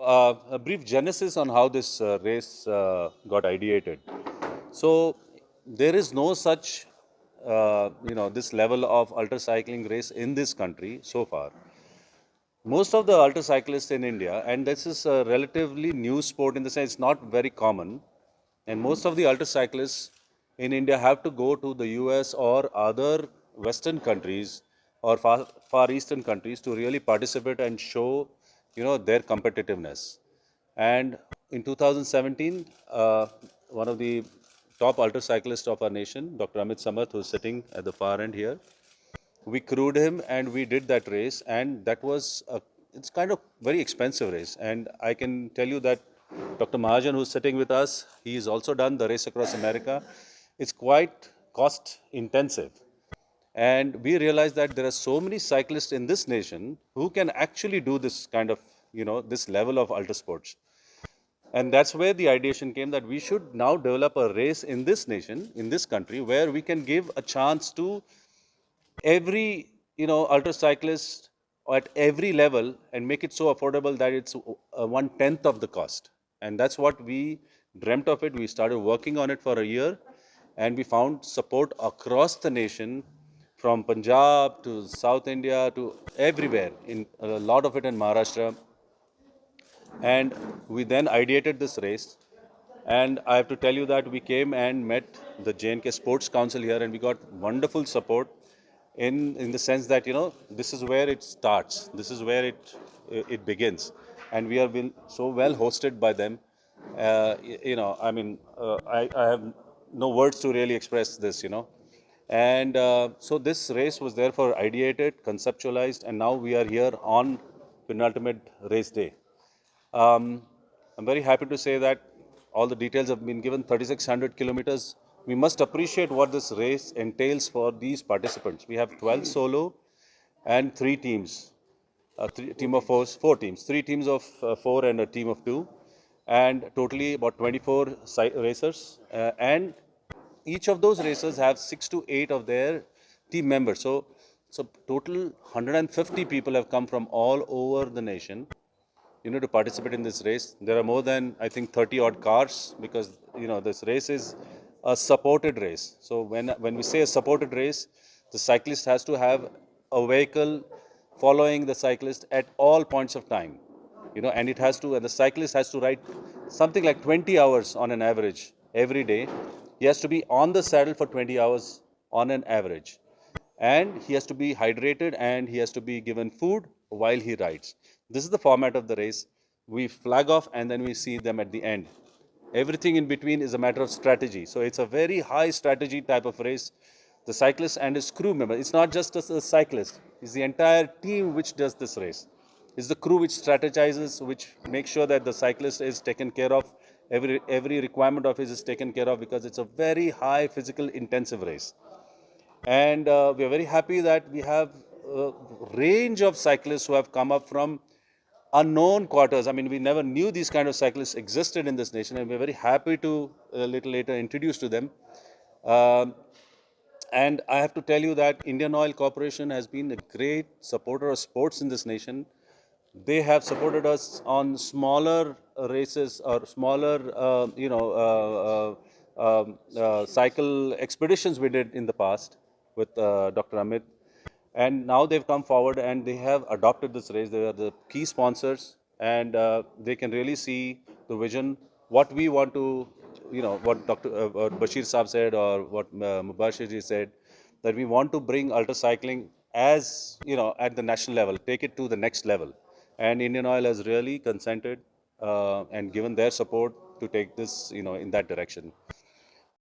a brief genesis on how this race got ideated. So, there is no such, this level of ultra cycling race in this country so far. Most of the ultra cyclists in India, and this is a relatively new sport in the sense it's not very common, and most of the ultra cyclists in India have to go to the US or other Western countries or far Eastern countries to really participate and show, their competitiveness. And in 2017, one of the top ultra cyclists of our nation, Dr. Amit Samath, who's sitting at the far end here, we crewed him and we did that race, and that was it's kind of very expensive race. And I can tell you that Dr. Mahajan, who's sitting with us, he's also done the race across America. It's quite cost intensive, and we realized that there are so many cyclists in this nation who can actually do this kind of, this level of ultra sports. And that's where the ideation came that we should now develop a race in this nation, in this country, where we can give a chance to every, ultra cyclist at every level and make it so affordable that it's 1/10 of the cost. And that's what we dreamt of it. We started working on it for a year, and we found support across the nation, from Punjab to South India to everywhere, in a lot of it in Maharashtra. And we then ideated this race. And I have to tell you that we came and met the J&K Sports Council here, and we got wonderful support in the sense that, this is where it starts. This is where it begins. And we have been so well hosted by them. I have no words to really express this. And so this race was therefore ideated, conceptualized, and now we are here on penultimate race day. I'm very happy to say that all the details have been given. 3,600 kilometers. We must appreciate what this race entails for these participants. We have 12 solo and 3 teams. Team of four teams. 3 teams of 4 and a team of 2. And totally about 24 racers. And each of those racers have 6 to 8 of their team members. So total 150 people have come from all over the nation, to participate in this race. There are more than, I think, 30 odd cars, because, this race is a supported race. So when we say a supported race, the cyclist has to have a vehicle following the cyclist at all points of time, and the cyclist has to ride something like 20 hours on an average every day. He has to be on the saddle for 20 hours on an average. And he has to be hydrated, and he has to be given food while he rides. This is the format of the race. We flag off, and then we see them at the end. Everything in between is a matter of strategy. So it's a very high strategy type of race. The cyclist and his crew member, it's not just a cyclist, it's the entire team which does this race. It's the crew which strategizes, which makes sure that the cyclist is taken care of. Every requirement of his is taken care of, because it's a very high physical intensive race. And we are very happy that we have a range of cyclists who have come up from unknown quarters. I mean, we never knew these kind of cyclists existed in this nation, and we're very happy to a little later introduce to them. And I have to tell you that Indian Oil Corporation has been a great supporter of sports in this nation. They have supported us on smaller races or smaller, cycle expeditions we did in the past with Dr. Amit. And now they've come forward and they have adopted this race. They are the key sponsors, and they can really see the vision, what we want to, what what Bashir Saab said, or what Mubashir ji said, that we want to bring ultra cycling as, at the national level, take it to the next level. And Indian Oil has really consented and given their support to take this, in that direction.